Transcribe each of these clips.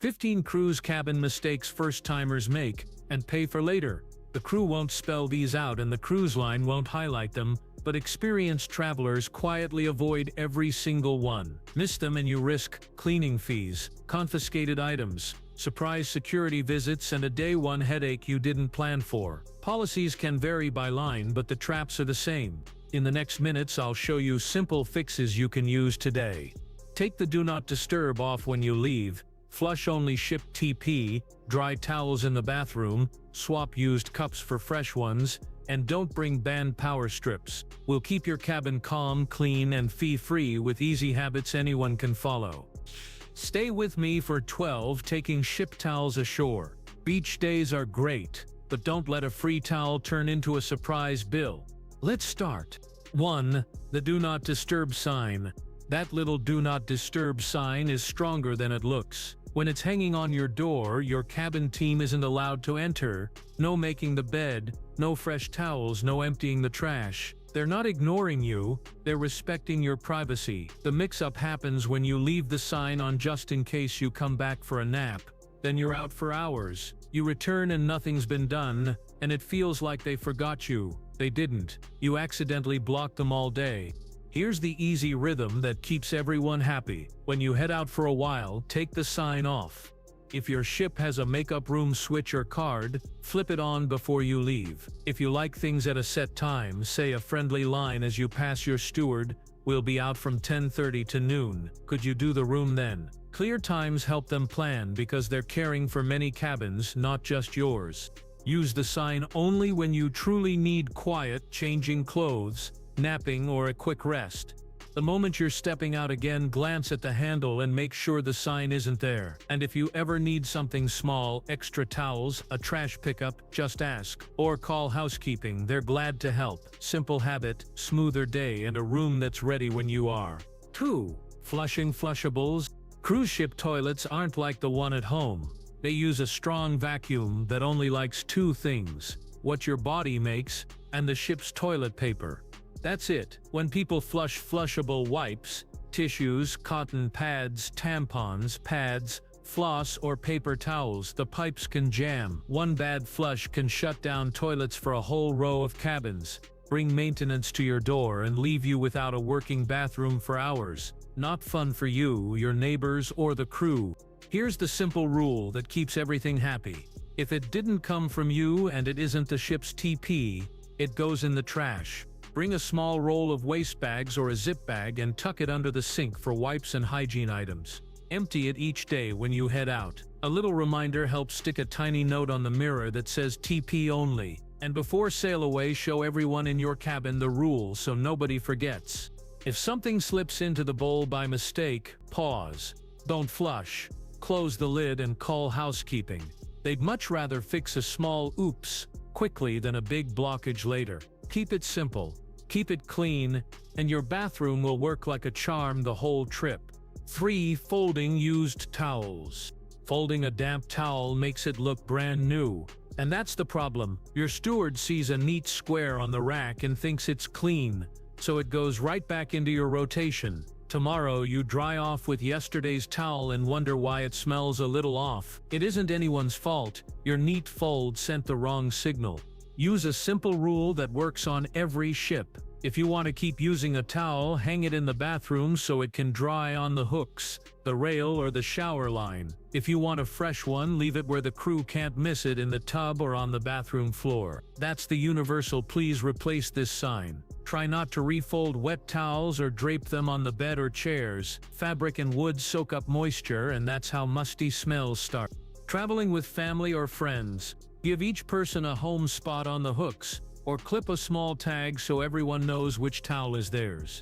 15 cruise cabin mistakes first-timers make and pay for later. The crew won't spell these out and the cruise line won't highlight them, but experienced travelers quietly avoid every single one. Miss them and you risk cleaning fees, confiscated items, surprise security visits, and a day-one headache you didn't plan for. Policies can vary by line, but the traps are the same. In the next minutes, I'll show you simple fixes you can use today. Take the Do Not Disturb off when you leave. Flush only shipped TP, dry towels in the bathroom, swap used cups for fresh ones, and don't bring banned power strips. We'll keep your cabin calm, clean, and fee-free with easy habits anyone can follow. Stay with me for 12 taking ship towels ashore. Beach days are great, but don't let a free towel turn into a surprise bill. Let's start. 1. The Do Not Disturb sign. That little Do Not Disturb sign is stronger than it looks. When it's hanging on your door, your cabin team isn't allowed to enter. No making the bed, no fresh towels, no emptying the trash. They're not ignoring you, they're respecting your privacy. The mix-up happens when you leave the sign on just in case you come back for a nap. Then you're out for hours. You return and nothing's been done, and it feels like they forgot you. They didn't. You accidentally blocked them all day. Here's the easy rhythm that keeps everyone happy. When you head out for a while, take the sign off. If your ship has a makeup room switch or card, flip it on before you leave. If you like things at a set time, say a friendly line as you pass your steward, "We'll be out from 10:30 to noon. Could you do the room then?" Clear times help them plan because they're caring for many cabins, not just yours. Use the sign only when you truly need quiet, changing clothes, napping, or a quick rest. The moment you're stepping out again, glance at the handle and make sure the sign isn't there. And if you ever need something small, extra towels, a trash pickup, just ask. Or call Housekeeping, they're glad to help. Simple habit, smoother day, and a room that's ready when you are. 2. Flushing Flushables. Cruise ship toilets aren't like the one at home. They use a strong vacuum that only likes two things: what your body makes and the ship's toilet paper. That's it. When people flush flushable wipes, tissues, cotton pads, tampons, pads, floss, or paper towels, the pipes can jam. One bad flush can shut down toilets for a whole row of cabins, bring maintenance to your door, and leave you without a working bathroom for hours. Not fun for you, your neighbors, or the crew. Here's the simple rule that keeps everything happy. If it didn't come from you and it isn't the ship's TP, it goes in the trash. Bring a small roll of waste bags or a zip bag and tuck it under the sink for wipes and hygiene items. Empty it each day when you head out. A little reminder helps. Stick a tiny note on the mirror that says TP only. And before sail away, show everyone in your cabin the rules so nobody forgets. If something slips into the bowl by mistake, pause. Don't flush. Close the lid and call Housekeeping. They'd much rather fix a small oops quickly than a big blockage later. Keep it simple. Keep it clean, and your bathroom will work like a charm the whole trip. 3. Folding used towels. Folding a damp towel makes it look brand new. And that's the problem. Your steward sees a neat square on the rack and thinks it's clean, so it goes right back into your rotation. Tomorrow you dry off with yesterday's towel and wonder why it smells a little off. It isn't anyone's fault. Your neat fold sent the wrong signal. Use a simple rule that works on every ship. If you want to keep using a towel, hang it in the bathroom so it can dry on the hooks, the rail, or the shower line. If you want a fresh one, leave it where the crew can't miss it, in the tub or on the bathroom floor. That's the universal please replace this sign. Try not to refold wet towels or drape them on the bed or chairs. Fabric and wood soak up moisture, and that's how musty smells start. Traveling with family or friends. Give each person a home spot on the hooks, or clip a small tag so everyone knows which towel is theirs.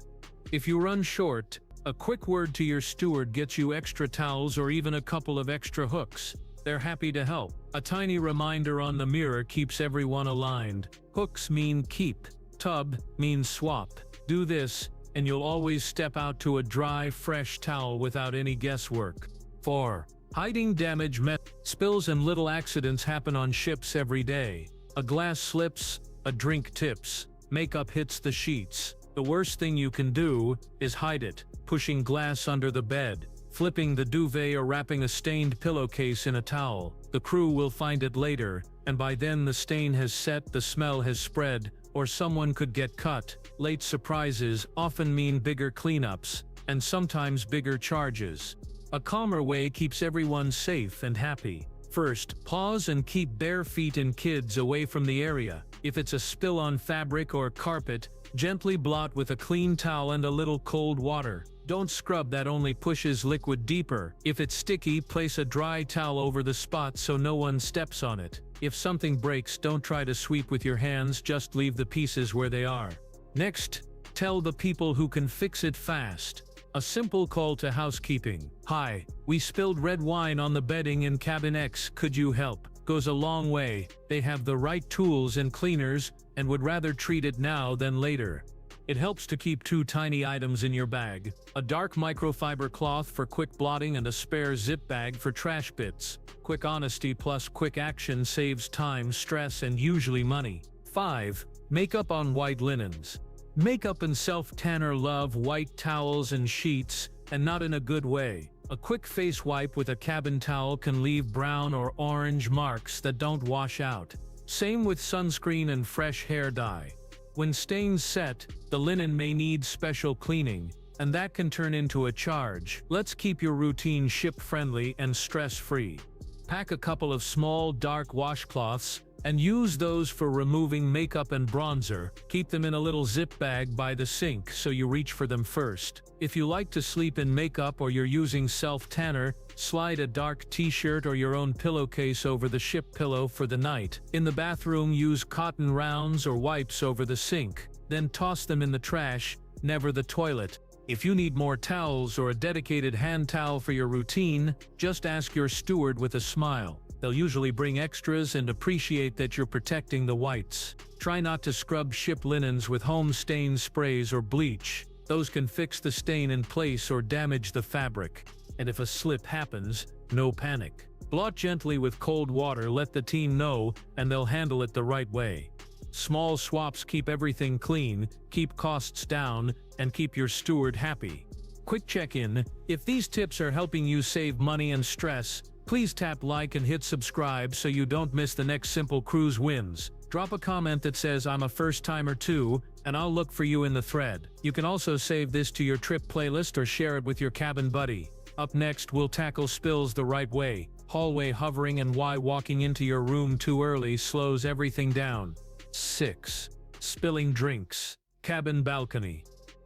If you run short, a quick word to your steward gets you extra towels or even a couple of extra hooks. They're happy to help. A tiny reminder on the mirror keeps everyone aligned. Hooks mean keep. Tub means swap. Do this, and you'll always step out to a dry, fresh towel without any guesswork. 4. Hiding damage. Spills and little accidents happen on ships every day. A glass slips, a drink tips, makeup hits the sheets. The worst thing you can do is hide it. Pushing glass under the bed, flipping the duvet or wrapping a stained pillowcase in a towel. The crew will find it later, and by then the stain has set, the smell has spread, or someone could get cut. Late surprises often mean bigger cleanups, and sometimes bigger charges. A calmer way keeps everyone safe and happy. First, pause and keep bare feet and kids away from the area. If it's a spill on fabric or carpet, gently blot with a clean towel and a little cold water. Don't scrub, that only pushes liquid deeper. If it's sticky, place a dry towel over the spot so no one steps on it. If something breaks, don't try to sweep with your hands, just leave the pieces where they are. Next, tell the people who can fix it fast. A simple call to housekeeping. "Hi, we spilled red wine on the bedding in cabin X, could you help?" Goes a long way. They have the right tools and cleaners, and would rather treat it now than later. It helps to keep two tiny items in your bag: a dark microfiber cloth for quick blotting and a spare zip bag for trash bits. Quick honesty plus quick action saves time, stress, and usually money. 5. Makeup on white linens. Makeup and self-tanner love white towels and sheets, and not in a good way. A quick face wipe with a cabin towel can leave brown or orange marks that don't wash out. Same with sunscreen and fresh hair dye. When stains set, the linen may need special cleaning, and that can turn into a charge. Let's keep your routine ship-friendly and stress-free. Pack a couple of small, dark washcloths, and use those for removing makeup and bronzer. Keep them in a little zip bag by the sink so you reach for them first. If you like to sleep in makeup or you're using self-tanner, slide a dark t-shirt or your own pillowcase over the ship pillow for the night. In the bathroom, use cotton rounds or wipes over the sink, then toss them in the trash, never the toilet. If you need more towels or a dedicated hand towel for your routine, just ask your steward with a smile. They'll usually bring extras and appreciate that you're protecting the whites. Try not to scrub ship linens with home stain sprays or bleach. Those can fix the stain in place or damage the fabric. And if a slip happens, no panic. Blot gently with cold water, let the team know, and they'll handle it the right way. Small swaps keep everything clean, keep costs down, and keep your steward happy. Quick check-in: if these tips are helping you save money and stress, please tap like and hit subscribe so you don't miss the next Simple Cruise Wins. Drop a comment that says "I'm a first-timer too," and I'll look for you in the thread. You can also save this to your trip playlist or share it with your cabin buddy. Up next, we'll tackle spills the right way, hallway hovering, and why walking into your room too early slows everything down. 6. Spilling drinks. Cabin balcony.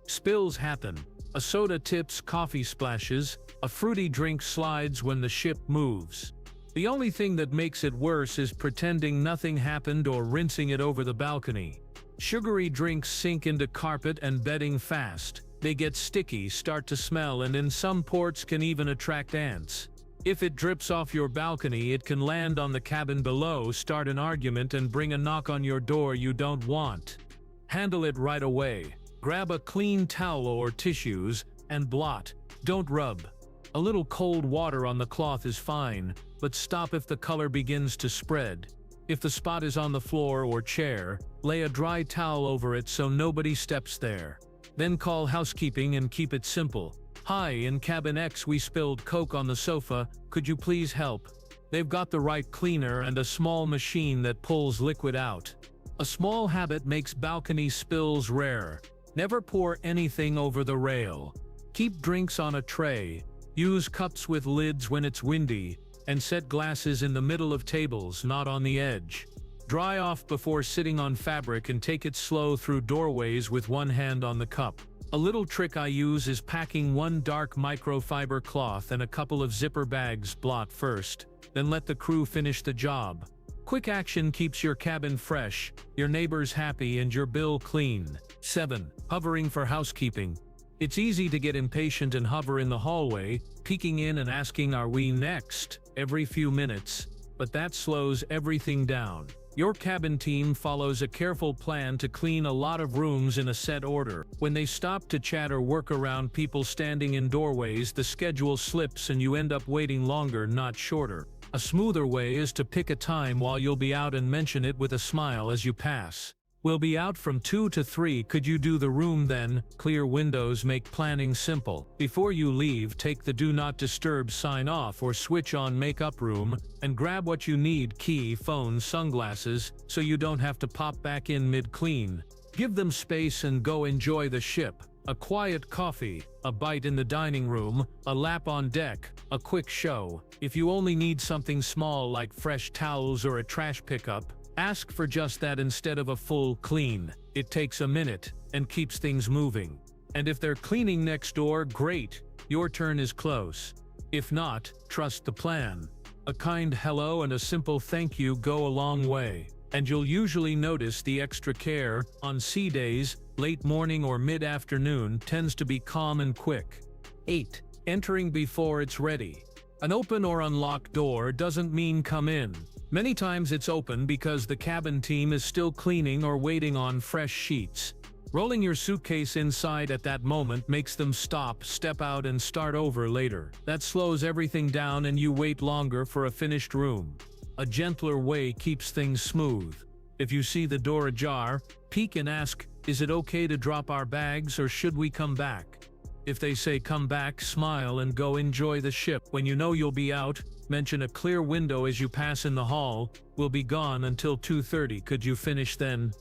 Spills happen. A soda tips, coffee splashes, a fruity drink slides when the ship moves. The only thing that makes it worse is pretending nothing happened or rinsing it over the balcony. Sugary drinks sink into carpet and bedding fast. They get sticky, start to smell, and in some ports can even attract ants. If it drips off your balcony, it can land on the cabin below, start an argument, and bring a knock on your door you don't want. Handle it right away. Grab a clean towel or tissues and blot. Don't rub. A little cold water on the cloth is fine, but stop if the color begins to spread. If the spot is on the floor or chair, lay a dry towel over it so nobody steps there. Then call housekeeping and keep it simple. "Hi, in cabin X we spilled Coke on the sofa, could you please help?" They've got the right cleaner and a small machine that pulls liquid out. A small habit makes balcony spills rare. Never pour anything over the rail. Keep drinks on a tray. Use cups with lids when it's windy, and set glasses in the middle of tables, not on the edge. Dry off before sitting on fabric and take it slow through doorways with one hand on the cup. A little trick I use is packing one dark microfiber cloth and a couple of zipper bags. Blot first, then let the crew finish the job. Quick action keeps your cabin fresh, your neighbors happy, and your bill clean. 7. Hovering for housekeeping. It's easy to get impatient and hover in the hallway, peeking in and asking "Are we next?" every few minutes, but that slows everything down. Your cabin team follows a careful plan to clean a lot of rooms in a set order. When they stop to chat or work around people standing in doorways, the schedule slips and you end up waiting longer, not shorter. A smoother way is to pick a time while you'll be out and mention it with a smile as you pass. We'll be out from 2 to 3. Could you do the room then? Clear windows make planning simple. Before you leave, take the do not disturb sign off or switch on makeup room and grab what you need: key, phone, sunglasses, so you don't have to pop back in mid-clean. Give them space and go enjoy the ship. A quiet coffee, a bite in the dining room, a lap on deck, a quick show. If you only need something small like fresh towels or a trash pickup, ask for just that instead of a full clean. It takes a minute and keeps things moving. And if they're cleaning next door, great, your turn is close. If not, trust the plan. A kind hello and a simple thank you go a long way. And you'll usually notice the extra care. On sea days, late morning or mid-afternoon tends to be calm and quick. 8. Entering before it's ready. An open or unlocked door doesn't mean come in. Many times it's open because the cabin team is still cleaning or waiting on fresh sheets. Rolling your suitcase inside at that moment makes them stop, step out and start over later. That slows everything down and you wait longer for a finished room. A gentler way keeps things smooth. If you see the door ajar, peek and ask, "Is it okay to drop our bags or should we come back?" If they say come back, smile and go enjoy the ship. When you know you'll be out, mention a clear window as you pass in the hall. "We'll be gone until 2:30. Could you finish then?"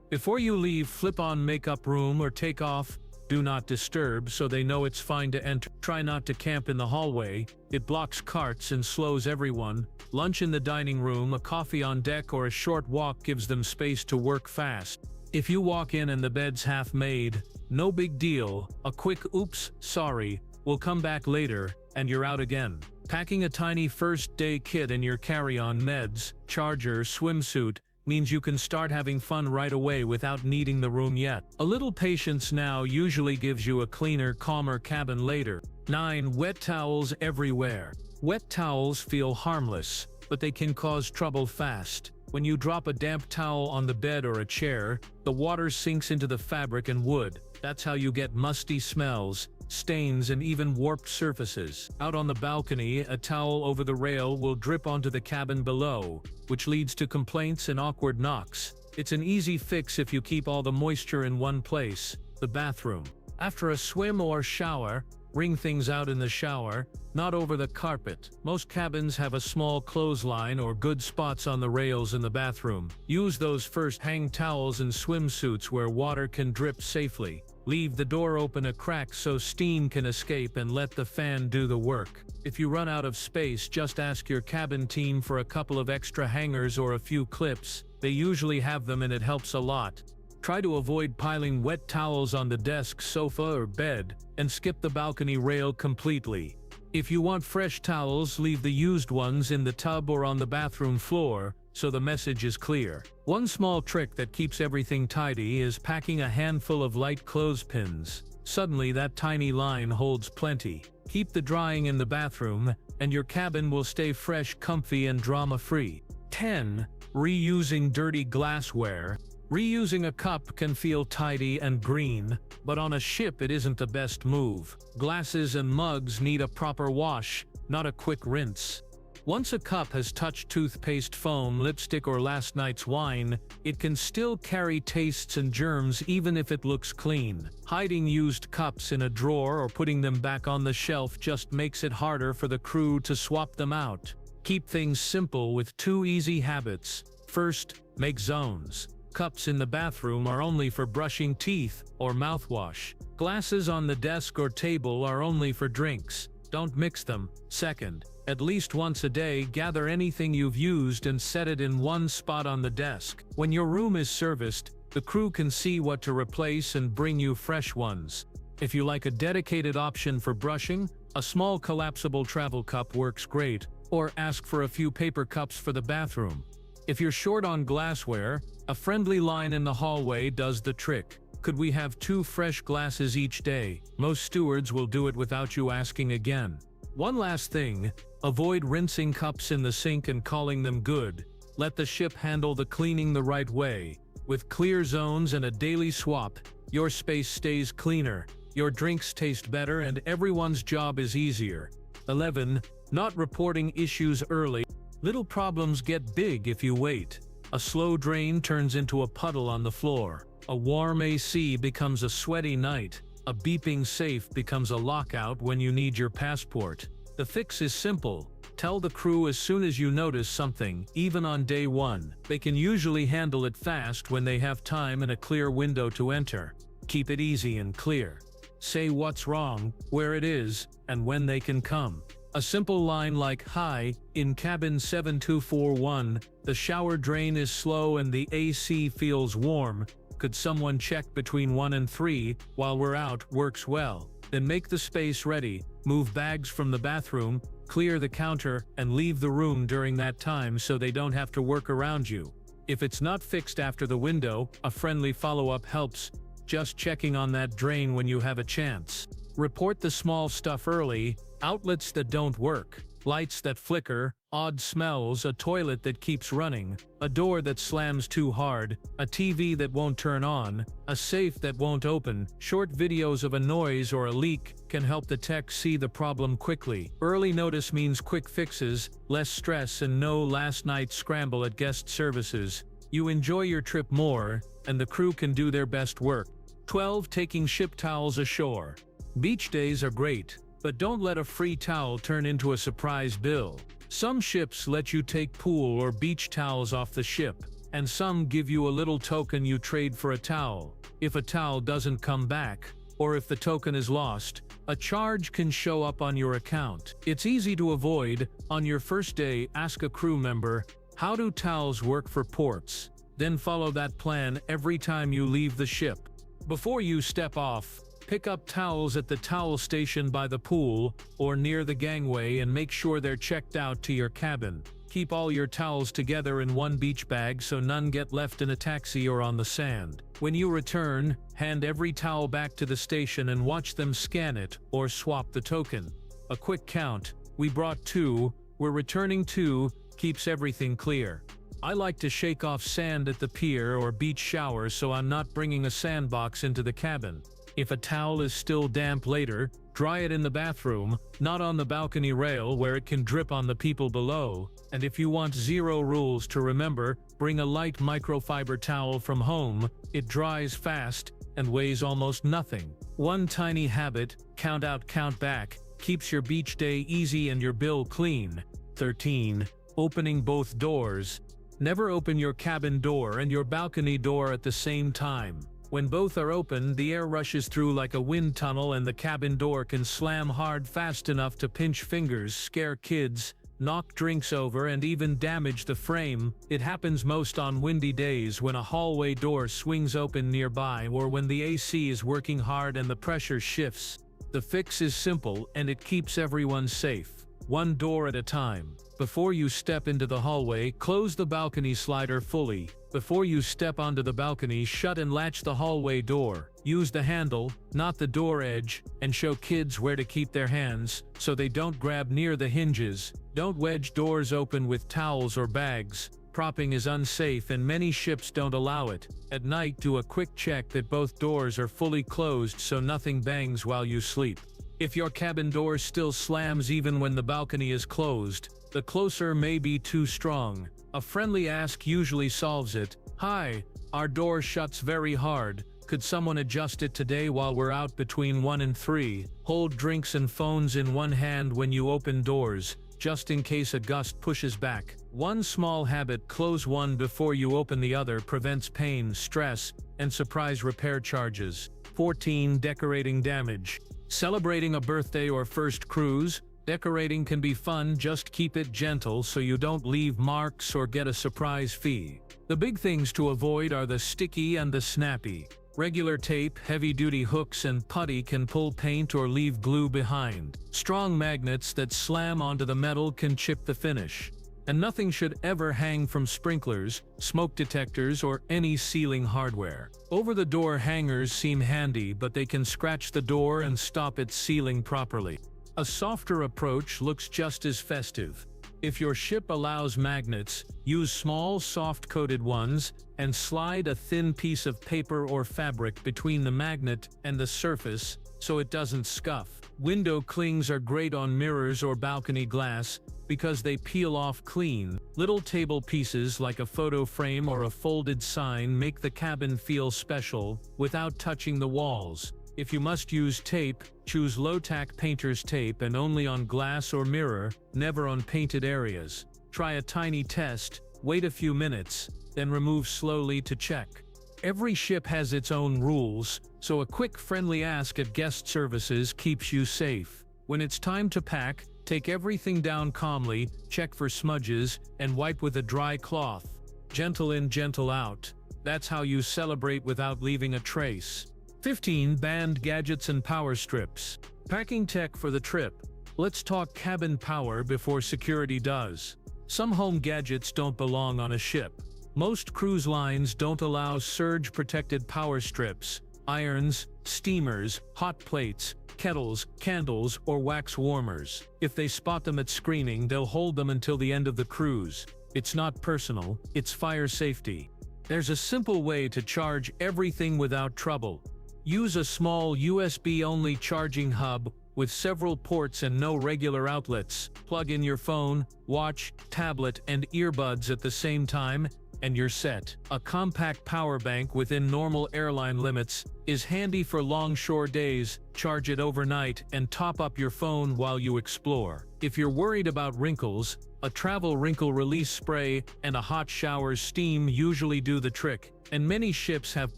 Before you leave, flip on makeup room or take off do not disturb so they know it's fine to enter. Try not to camp in the hallway. It blocks carts and slows everyone. Lunch in the dining room, a coffee on deck or a short walk gives them space to work fast. If you walk in and the bed's half made, no big deal. A quick "oops, sorry, we'll come back later," and you're out again. Packing a tiny first day kit in your carry-on: meds, charger, swimsuit, means you can start having fun right away without needing the room yet. A little patience now usually gives you a cleaner, calmer cabin later. 9. Wet towels everywhere. Wet towels feel harmless, but they can cause trouble fast. When you drop a damp towel on the bed or a chair, the water sinks into the fabric and wood. That's how you get musty smells, stains and even warped surfaces. Out on the balcony, a towel over the rail will drip onto the cabin below, which leads to complaints and awkward knocks. It's an easy fix if you keep all the moisture in one place: the bathroom. After a swim or shower, wring things out in the shower, not over the carpet. Most cabins have a small clothesline or good spots on the rails in the bathroom. Use those first. Hang towels and swimsuits where water can drip safely. Leave the door open a crack so steam can escape and let the fan do the work. If you run out of space, just ask your cabin team for a couple of extra hangers or a few clips. They usually have them and it helps a lot. Try to avoid piling wet towels on the desk, sofa, or bed, and skip the balcony rail completely. If you want fresh towels, leave the used ones in the tub or on the bathroom floor, so the message is clear. One small trick that keeps everything tidy is packing a handful of light clothespins. Suddenly that tiny line holds plenty. Keep the drying in the bathroom, and your cabin will stay fresh, comfy, and drama-free. 10. Reusing dirty glassware. Reusing a cup can feel tidy and green, but on a ship it isn't the best move. Glasses and mugs need a proper wash, not a quick rinse. Once a cup has touched toothpaste, foam, lipstick, or last night's wine, it can still carry tastes and germs even if it looks clean. Hiding used cups in a drawer or putting them back on the shelf just makes it harder for the crew to swap them out. Keep things simple with 2 easy habits. First, make zones. Cups in the bathroom are only for brushing teeth or mouthwash. Glasses on the desk or table are only for drinks. Don't mix them. Second, at least once a day, gather anything you've used and set it in one spot on the desk. When your room is serviced, the crew can see what to replace and bring you fresh ones. If you like a dedicated option for brushing, a small collapsible travel cup works great, or ask for a few paper cups for the bathroom. If you're short on glassware, a friendly line in the hallway does the trick. "Could we have 2 fresh glasses each day?" Most stewards will do it without you asking again. One last thing, avoid rinsing cups in the sink and calling them good. Let the ship handle the cleaning the right way. With clear zones and a daily swap, your space stays cleaner, your drinks taste better, and everyone's job is easier. 11. Not reporting issues early. Little problems get big if you wait. A slow drain turns into a puddle on the floor. A warm AC becomes a sweaty night. A beeping safe becomes a lockout when you need your passport. The fix is simple. Tell the crew as soon as you notice something, even on day one. They can usually handle it fast when they have time and a clear window to enter. Keep it easy and clear. Say what's wrong, where it is, and when they can come. A simple line like, "Hi, in cabin 7241, the shower drain is slow and the AC feels warm. Could someone check between 1 and 3 while we're out?" works well. Then make the space ready, move bags from the bathroom, clear the counter, and leave the room during that time so they don't have to work around you. If it's not fixed after the window, a friendly follow-up helps. Just checking on that drain when you have a chance. Report the small stuff early: outlets that don't work, lights that flicker, odd smells, a toilet that keeps running, a door that slams too hard, a TV that won't turn on, a safe that won't open. Short videos of a noise or a leak can help the tech see the problem quickly. Early notice means quick fixes, less stress, and no last night scramble at guest services. You enjoy your trip more, and the crew can do their best work. 12. Taking ship towels ashore. Beach days are great, but don't let a free towel turn into a surprise bill. Some ships let you take pool or beach towels off the ship, and some give you a little token you trade for a towel. If a towel doesn't come back, or if the token is lost, a charge can show up on your account. It's easy to avoid. On your first day, ask a crew member, "How do towels work for ports?" Then follow that plan every time you leave the ship. Before you step off, pick up towels at the towel station by the pool or near the gangway and make sure they're checked out to your cabin. Keep all your towels together in one beach bag so none get left in a taxi or on the sand. When you return, hand every towel back to the station and watch them scan it or swap the token. A quick count: "We brought 2, we're returning 2, keeps everything clear. I like to shake off sand at the pier or beach shower so I'm not bringing a sandbox into the cabin. If a towel is still damp later, dry it in the bathroom, not on the balcony rail where it can drip on the people below. And if you want 0 rules to remember, bring a light microfiber towel from home. It dries fast and weighs almost nothing. One tiny habit: count out, count back, keeps your beach day easy and your bill clean. 13. Opening both doors. Never open your cabin door and your balcony door at the same time. When both are open, the air rushes through like a wind tunnel and the cabin door can slam hard fast enough to pinch fingers, scare kids, knock drinks over, and even damage the frame. It happens most on windy days when a hallway door swings open nearby or when the AC is working hard and the pressure shifts. The fix is simple and it keeps everyone safe. One door at a time. Before you step into the hallway, close the balcony slider fully. Before you step onto the balcony, shut and latch the hallway door. Use the handle, not the door edge, and show kids where to keep their hands so they don't grab near the hinges. Don't wedge doors open with towels or bags. Propping is unsafe and many ships don't allow it. At night, do a quick check that both doors are fully closed so nothing bangs while you sleep. If your cabin door still slams even when the balcony is closed, the closer may be too strong. A friendly ask usually solves it. "Hi, our door shuts very hard. Could someone adjust it today while we're out between 1 and 3? Hold drinks and phones in one hand when you open doors, just in case a gust pushes back. One small habit: close one before you open the other, prevents pain, stress, and surprise repair charges. 14. Decorating damage. Celebrating a birthday or first cruise? Decorating can be fun, just keep it gentle so you don't leave marks or get a surprise fee. The big things to avoid are the sticky and the snappy. Regular tape, heavy-duty hooks, and putty can pull paint or leave glue behind. Strong magnets that slam onto the metal can chip the finish. And nothing should ever hang from sprinklers, smoke detectors, or any ceiling hardware. Over-the-door hangers seem handy, but they can scratch the door and stop it sealing properly. A softer approach looks just as festive. If your ship allows magnets, use small, soft-coated ones, and slide a thin piece of paper or fabric between the magnet and the surface so it doesn't scuff. Window clings are great on mirrors or balcony glass because they peel off clean. Little table pieces like a photo frame or a folded sign make the cabin feel special, without touching the walls. If you must use tape, choose low-tack painter's tape and only on glass or mirror, never on painted areas. Try a tiny test, wait a few minutes, then remove slowly to check. Every ship has its own rules, so a quick friendly ask at guest services keeps you safe. When it's time to pack, take everything down calmly, check for smudges, and wipe with a dry cloth. Gentle in, gentle out. That's how you celebrate without leaving a trace. 15. Banned gadgets and power strips. Packing tech for the trip. Let's talk cabin power before security does. Some home gadgets don't belong on a ship. Most cruise lines don't allow surge-protected power strips, irons, steamers, hot plates, kettles, candles, or wax warmers. If they spot them at screening, they'll hold them until the end of the cruise. It's not personal, it's fire safety. There's a simple way to charge everything without trouble. Use a small USB-only charging hub with several ports and no regular outlets. Plug in your phone, watch, tablet, and earbuds at the same time, and you're set. A compact power bank within normal airline limits is handy for longshore days. Charge it overnight and top up your phone while you explore. If you're worried about wrinkles, a travel wrinkle release spray and a hot shower steam usually do the trick, and many ships have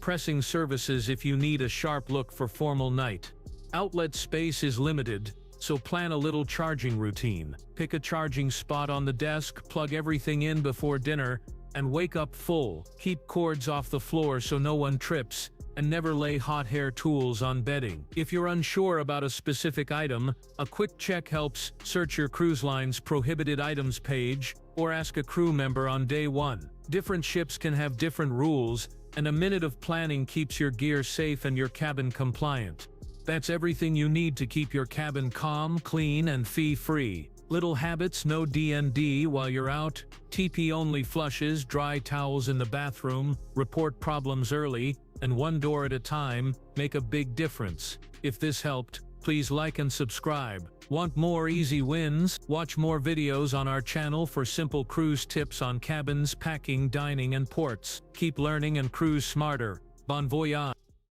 pressing services if you need a sharp look for formal night. Outlet space is limited, so plan a little charging routine. Pick a charging spot on the desk, plug everything in before dinner, and wake up full. Keep cords off the floor so no one trips, and never lay hot hair tools on bedding. If you're unsure about a specific item, a quick check helps. Search your cruise line's prohibited items page, or ask a crew member on day one. Different ships can have different rules, and a minute of planning keeps your gear safe and your cabin compliant. That's everything you need to keep your cabin calm, clean, and fee-free. Little habits: no D&D while you're out, TP-only flushes, dry towels in the bathroom, report problems early, and one door at a time, make a big difference. If this helped, please like and subscribe. Want more easy wins? Watch more videos on our channel for simple cruise tips on cabins, packing, dining, and ports. Keep learning and cruise smarter. Bon voyage!